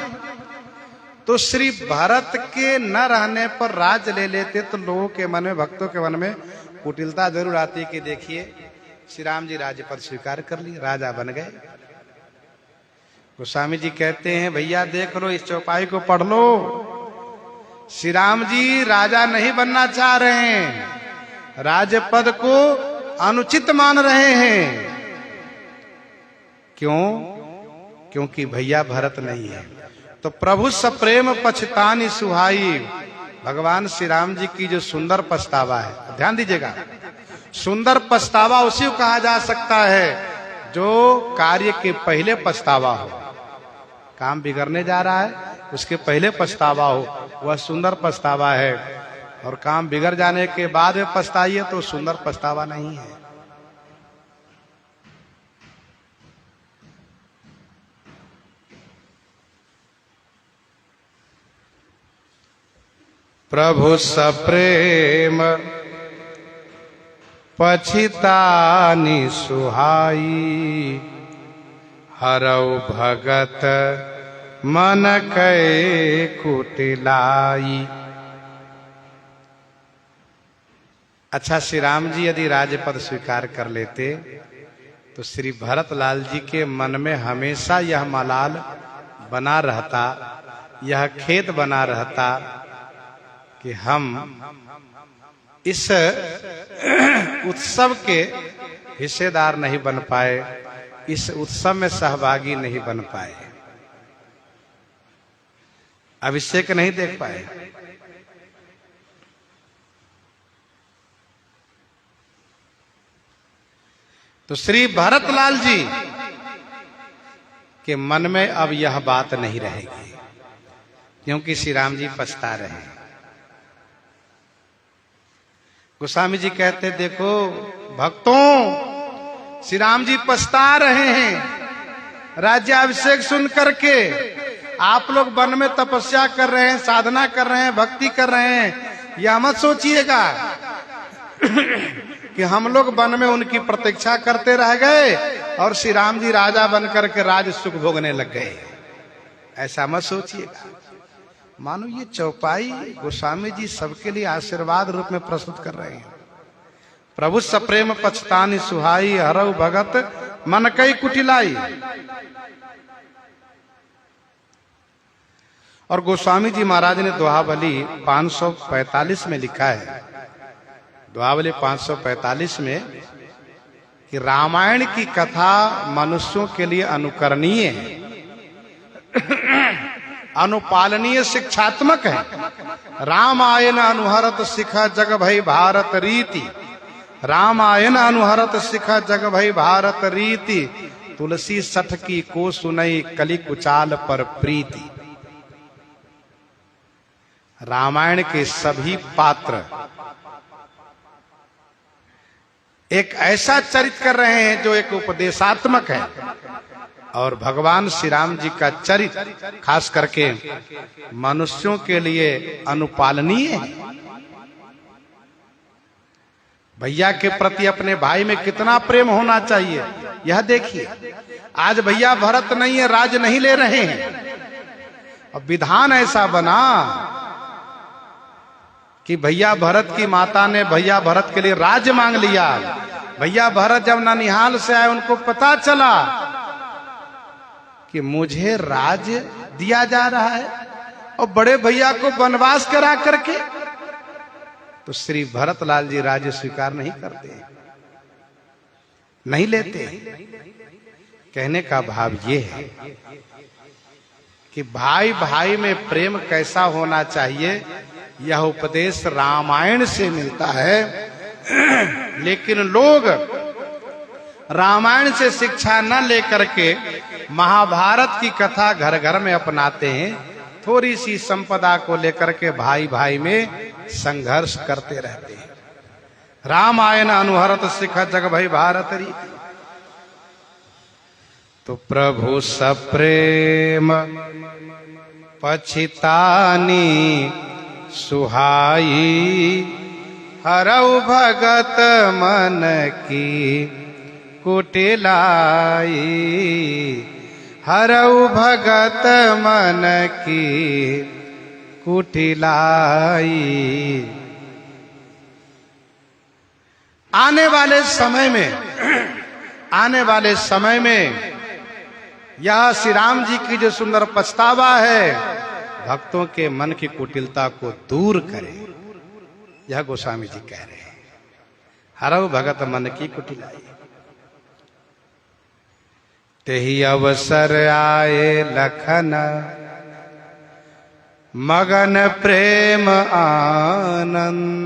तो श्री भरत के न रहने पर राज ले लेते तो लोगों के मन में, भक्तों के मन में कुटिलता जरूर आती कि देखिए श्री राम जी राज्य पद स्वीकार कर लिए, राजा बन गए। गोस्वामी जी कहते हैं भैया देख लो, इस चौपाई को पढ़ लो, श्री राम जी राजा नहीं बनना चाह रहे हैं, राज्य पद को अनुचित मान रहे हैं। क्यों? क्योंकि भैया भरत नहीं है। तो प्रभु सप्रेम पछतानी सुहाई, भगवान श्री राम जी की जो सुंदर पछतावा है, ध्यान दीजिएगा, सुंदर पछतावा उसी को कहा जा सकता है जो कार्य के पहले पछतावा हो। काम बिगड़ने जा रहा है, उसके पहले पछतावा हो, वह सुंदर पछतावा है। और काम बिगड़ जाने के बाद में पछताइए तो सुंदर पछतावा नहीं है। प्रभु सप्रेम पछितानि सुहाई, हरौ भगत मन कै कुटिलाई। अच्छा, श्री राम जी यदि राज्यपद स्वीकार कर लेते तो श्री भरतलाल जी के मन में हमेशा यह मलाल बना रहता, यह खेद बना रहता कि हम इस उत्सव के हिस्सेदार नहीं बन पाए, इस उत्सव में सहभागी नहीं बन पाए, अभिषेक नहीं देख पाए। तो श्री भरतलाल जी के मन में अब यह बात नहीं रहेगी, क्योंकि श्री राम जी पछता रहे हैं। गोस्वामी जी कहते, देखो भक्तों, श्री राम जी पछता रहे हैं राज्याभिषेक सुन करके। आप लोग वन में तपस्या कर रहे हैं, साधना कर रहे हैं, भक्ति कर रहे हैं। यह मत सोचिएगा कि हम लोग वन में उनकी प्रतीक्षा करते रह गए और श्री राम जी राजा बनकर के राज सुख भोगने लग गए। ऐसा मत सोचिएगा। मानो ये चौपाई गोस्वामी जी सबके लिए आशीर्वाद रूप में प्रस्तुत कर रहे हैं। प्रभु सप्रेम पछतानि सुहाई, हरौ भगत मन कै कुटिलाई। और गोस्वामी जी महाराज ने दोहावली 545 में लिखा है, दोहावली 545 में, कि रामायण की कथा मनुष्यों के लिए अनुकरणीय है, अनुपालनीय, शिक्षात्मक है। रामायण अनुहरत सिखा जग भई भारत रीति, रामायण अनुहरत सिखा जग भई भारत रीति, तुलसी सठ की को सुनई कलि कुचाल पर प्रीति। रामायण के सभी पात्र एक ऐसा चरित्र कर रहे हैं जो एक उपदेशात्मक है, और भगवान श्री राम जी का चरित्र खास करके मनुष्यों के लिए अनुपालनीय है। भैया के प्रति अपने भाई में कितना प्रेम होना चाहिए, यह देखिए। आज भैया भरत नहीं है, राज नहीं ले रहे हैं। अब विधान ऐसा बना कि भैया भरत की माता ने भैया भरत के लिए राज्य मांग लिया। भैया भरत जब ननिहाल से आए, उनको पता चला कि मुझे राज्य दिया जा रहा है और बड़े भैया को वनवास करा करके, तो श्री भरतलाल जी राज्य स्वीकार नहीं करते, नहीं लेते। कहने का भाव ये है कि भाई भाई में प्रेम कैसा होना चाहिए, यह उपदेश रामायण से मिलता है। लेकिन लोग रामायण से शिक्षा न लेकर के महाभारत की कथा घर घर में अपनाते हैं। थोड़ी सी संपदा को लेकर के भाई भाई में संघर्ष करते रहते हैं। रामायण अनुहरत सिखा जग भई भारत रीति। तो प्रभु सप्रेम पछितानि सुहाई, हरौ भगत मन की कुटिलाई, हरौ भगत मन की कुटिलाई। आने वाले समय में यह श्री राम जी की जो सुंदर पछतावा है, भक्तों के मन की कुटिलता को दूर करे, यह गोस्वामी जी कह रहे हैं। हरौ भगत मन की कुटिलाई। तेहि अवसर आए लखन, मगन प्रेम आनंद,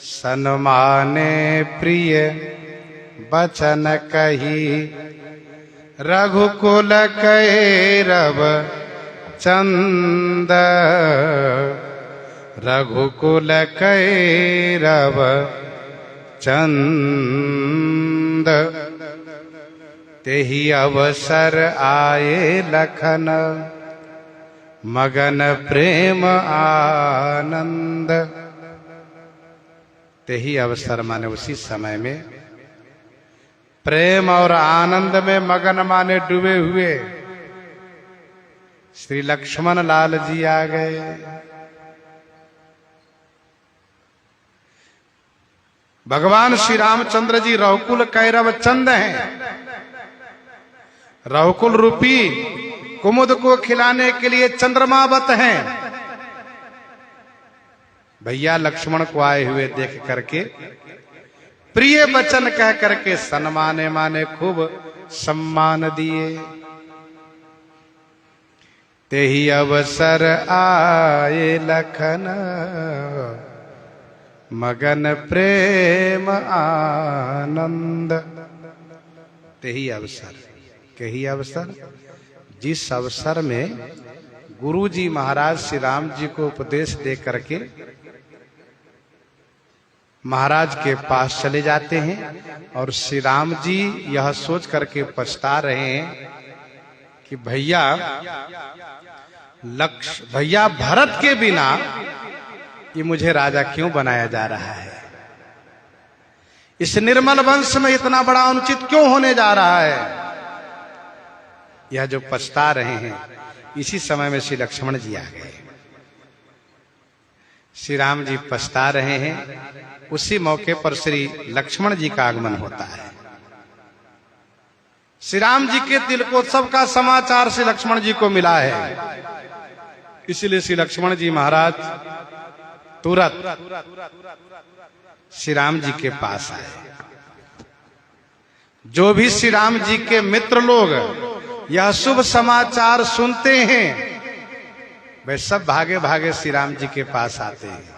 सन्माने प्रिय बचन कही, रघुकुल कैरव चंद, रघुकुल कैरव चंद, तेहि अवसर आए लखन मगन प्रेम आनंद। तेहि अवसर माने उसी समय में, प्रेम और आनंद में मगन माने डूबे हुए श्री लक्ष्मण लाल जी आ गए। भगवान श्री रामचंद्र जी रघुकुल कैरव चंद हैं। रघुकुल रूपी कुमुद को खिलाने के लिए चंद्रमावत हैं। भैया लक्ष्मण को आए हुए देख करके प्रिय वचन कह करके सन्माने माने खूब सम्मान दिए। तेहि अवसर आए लखन मगन प्रेम आनंद। तेहि अवसर, कही अवसर, जिस अवसर में गुरु जी महाराज श्री राम जी को उपदेश दे करके महाराज के पास चले जाते हैं और श्री राम जी यह सोच करके पछता रहे हैं कि भैया भरत के बिना ये मुझे राजा क्यों बनाया जा रहा है, इस निर्मल वंश में इतना बड़ा अनुचित क्यों होने जा रहा है। यह जो पछता रहे हैं, इसी समय में श्री लक्ष्मण जी आ गए। श्री राम जी पछता रहे हैं, उसी मौके पर श्री लक्ष्मण जी का आगमन होता है। श्री राम जी के तिलकोत्सव का समाचार श्री लक्ष्मण जी को मिला है, इसलिए श्री लक्ष्मण जी महाराज तुरंत श्री राम जी के पास आए। जो भी श्री राम जी के मित्र लोग यह शुभ समाचार सुनते हैं, वे सब भागे भागे श्री राम जी के पास आते हैं।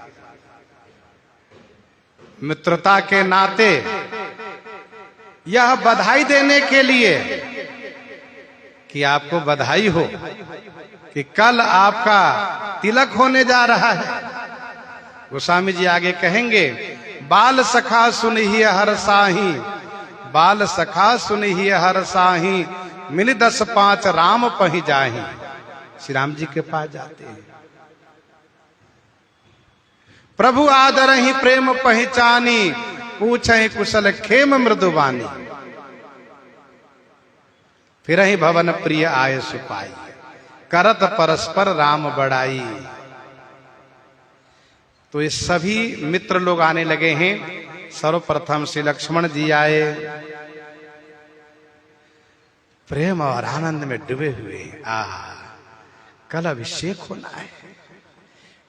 मित्रता के नाते यह बधाई देने के लिए कि आपको बधाई हो कि कल आपका तिलक होने जा रहा है। गोस्वामी जी आगे कहेंगे, बाल सखा सुनहि हर साही, बाल सखा सुनहि हर साही, मिल 10-5 राम पहि जाहि। श्री राम जी के पास जाते हैं। प्रभु आदर ही प्रेम पहचानी, पूछहि कुशल खेम मृदुवानी। फिर ही भवन प्रिय आय सुपाई, करत परस्पर राम बड़ाई। तो ये सभी मित्र लोग आने लगे हैं। सर्वप्रथम श्री लक्ष्मण जी आए, प्रेम और आनंद में डूबे हुए। कल अभिषेक होना है,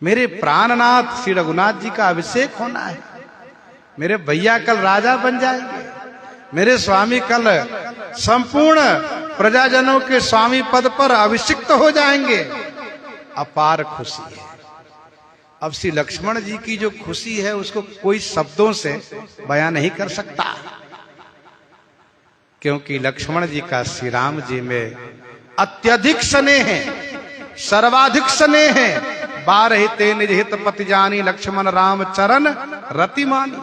मेरे प्राणनाथ श्री रघुनाथ जी का अभिषेक होना है। मेरे भैया कल राजा बन जाएंगे, मेरे स्वामी कल संपूर्ण प्रजाजनों के स्वामी पद पर अभिषिक्त हो जाएंगे। अपार खुशी है। अब श्री लक्ष्मण जी की जो खुशी है उसको कोई शब्दों से बयां नहीं कर सकता, क्योंकि लक्ष्मण जी का श्री राम जी में अत्यधिक स्नेह है, सर्वाधिक स्नेह है। 12 ते निज हित पति जानी, लक्ष्मण राम चरण रति मानी।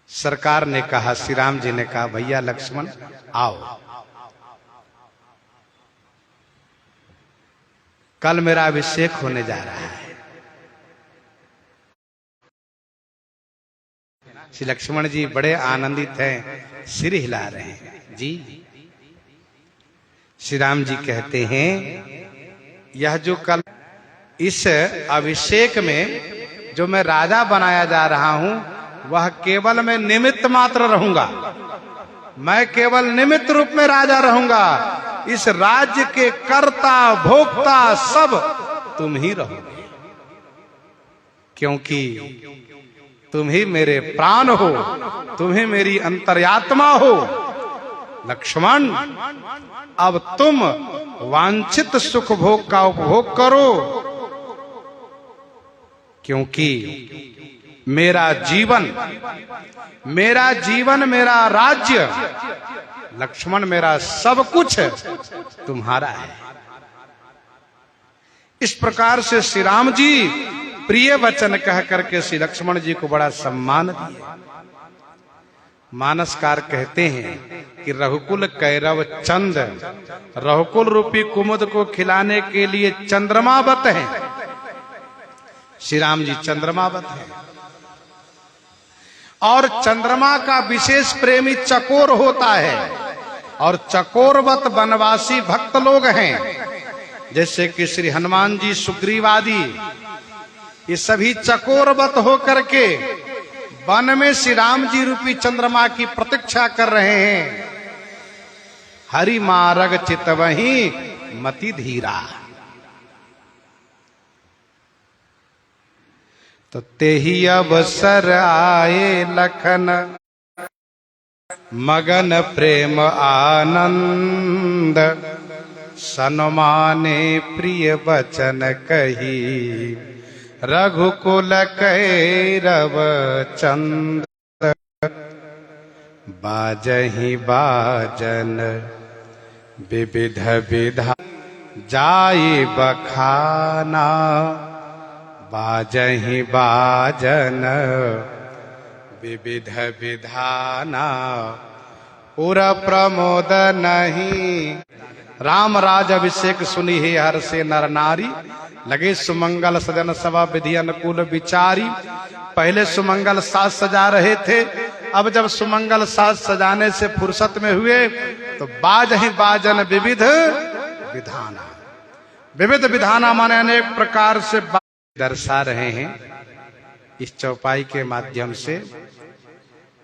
सरकार ने कहा, श्री राम जी ने कहा, भैया लक्ष्मण आओ, कल मेरा अभिषेक होने जा रहा है। श्री लक्ष्मण जी बड़े आनंदित हैं, सिर हिला रहे हैं। जी श्री राम जी कहते हैं, यह जो कल इस अभिषेक में जो मैं राजा बनाया जा रहा हूं, वह केवल मैं निमित्त मात्र रहूंगा। मैं केवल निमित्त रूप में राजा रहूंगा। इस राज्य के कर्ता भोक्ता सब तुम ही रहोगे, क्योंकि तुम ही मेरे प्राण हो, तुम ही मेरी अंतर्यात्मा हो। लक्ष्मण, अब तुम वांछित सुख भोग का उपभोग करो, क्योंकि मेरा जीवन, मेरा जीवन, मेरा राज्य, लक्ष्मण मेरा सब कुछ तुम्हारा है। इस प्रकार से श्री राम जी प्रिय वचन कह करके श्री लक्ष्मण जी को बड़ा सम्मान दिए। मानसकार कहते हैं कि रघुकुल कैरव चंद, रघुकुल रूपी कुमुद को खिलाने के लिए चंद्रमावत हैं। श्री राम जी चंद्रमावत हैं और चंद्रमा का विशेष प्रेमी चकोर होता है और चकोरवत वनवासी भक्त लोग हैं, जैसे कि श्री हनुमान जी, सुग्रीव आदि, ये सभी चकोरवत होकर के वन में श्री राम जी रूपी चंद्रमा की प्रतीक्षा कर रहे हैं। हरि मारग चितवही मति धीरा। तो तेहि अवसर आए लखन, मगन प्रेम आनंद, सन्माने प्रिय वचन कही, रघुकुल कैरव चंद। बाजहि बाजन विविध विधा, जाई बखाना, बाजहि बाजन विविध विधाना, पुर प्रमोद नहीं। राम राज अभिषेक सुनी है हर से नर नारी, लगे सुमंगल सजन सभा विधि अनुकूल विचारी। पहले सुमंगल साज सजा रहे थे, अब जब सुमंगल साज सजाने से फुर्सत में हुए तो बाजहि बाजन विविध विधाना। विविध विधाना माने अनेक प्रकार से दर्शा रहे हैं इस चौपाई के माध्यम से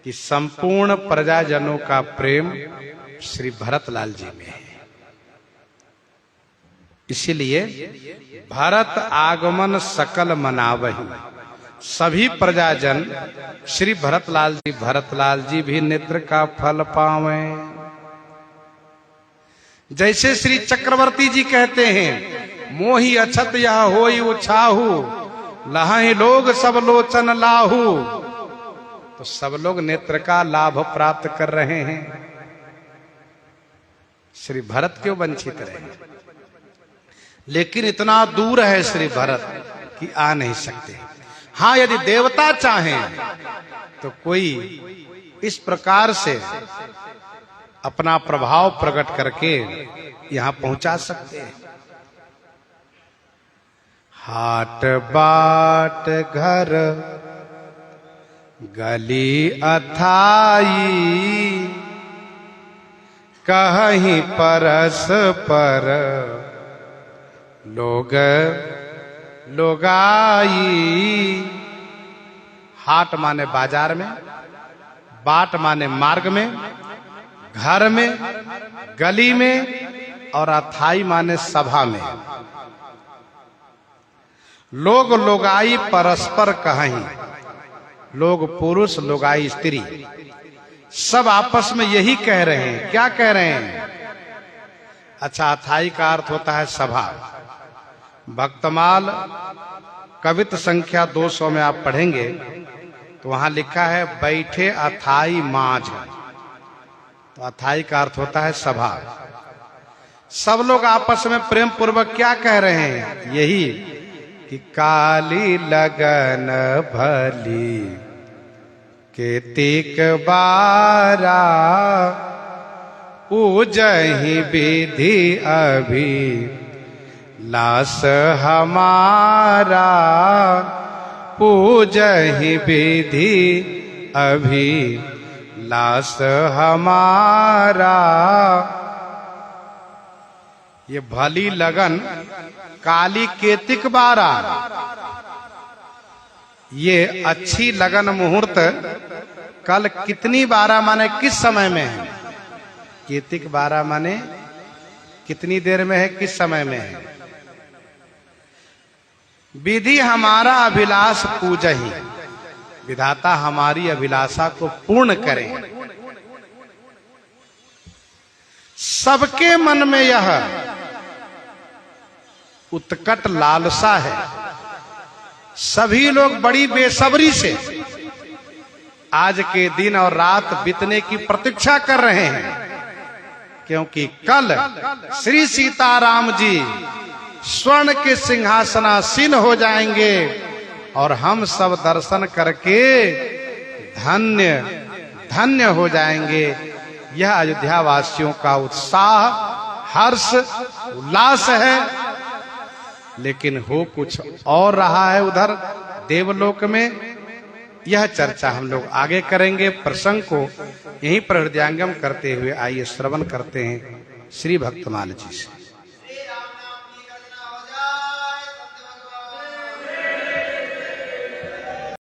कि संपूर्ण प्रजाजनों का प्रेम श्री भरतलाल जी में है। इसीलिए भरत आगमन सकल मनावही, सभी प्रजाजन श्री भरतलाल जी भी नेत्र का फल पावे। जैसे श्री चक्रवर्ती जी कहते हैं, मोहि अछत यह होई उछाहू, लहहि लोग सब लोचन लाहू। तो सब लोग नेत्र का लाभ प्राप्त कर रहे हैं, श्री भरत क्यों वंचित रहे? लेकिन इतना दूर है श्री भरत कि आ नहीं सकते। हाँ, यदि देवता चाहें तो कोई इस प्रकार से अपना प्रभाव प्रकट करके यहां पहुंचा सकते हैं। हाट बाट घर गली अथाई, कहीं परस पर लोग लोगाई। हाट माने बाजार में, बाट माने मार्ग में, घर में, गली में, और अथाई माने सभा में। लोग लोगाई परस्पर कहीं, लोग पुरुष लोगाई स्त्री, सब आपस में यही कह रहे हैं। क्या कह रहे हैं? अच्छा, अथाई का अर्थ होता है सभा। भक्तमाल कवित संख्या 200 में आप पढ़ेंगे तो वहां लिखा है बैठे अथाई माझ। तो अथाई का अर्थ होता है सभा। सब लोग आपस में प्रेम पूर्वक क्या कह रहे हैं? यही कि काली लगन भली केतिक बारा, पूजहि विधि अभी लास हमारा, पूजहि विधि अभी लास हमारा। ये भली लगन काली केतिक बारा, ये अच्छी लगन मुहूर्त कल कितनी बारा माने किस समय में है? केतिक बारा माने कितनी देर में है, किस समय में है? विधि हमारा अभिलाष पूजहि, विधाता हमारी अभिलाषा को पूर्ण करें। सबके मन में यह उत्कट लालसा है, सभी लोग बड़ी बेसब्री से आज के दिन और रात बीतने की प्रतीक्षा कर रहे हैं, क्योंकि कल श्री सीताराम जी स्वर्ण के सिंहासनासीन हो जाएंगे और हम सब दर्शन करके धन्य धन्य हो जाएंगे। यह अयोध्या वासियों का उत्साह, हर्ष, उल्लास है। लेकिन हो कुछ और रहा है उधर देवलोक में। यह चर्चा हम लोग आगे करेंगे। प्रसंग को यहीं पर हृदयंगम करते हुए आइए श्रवण करते हैं श्री भक्तमाल जी से।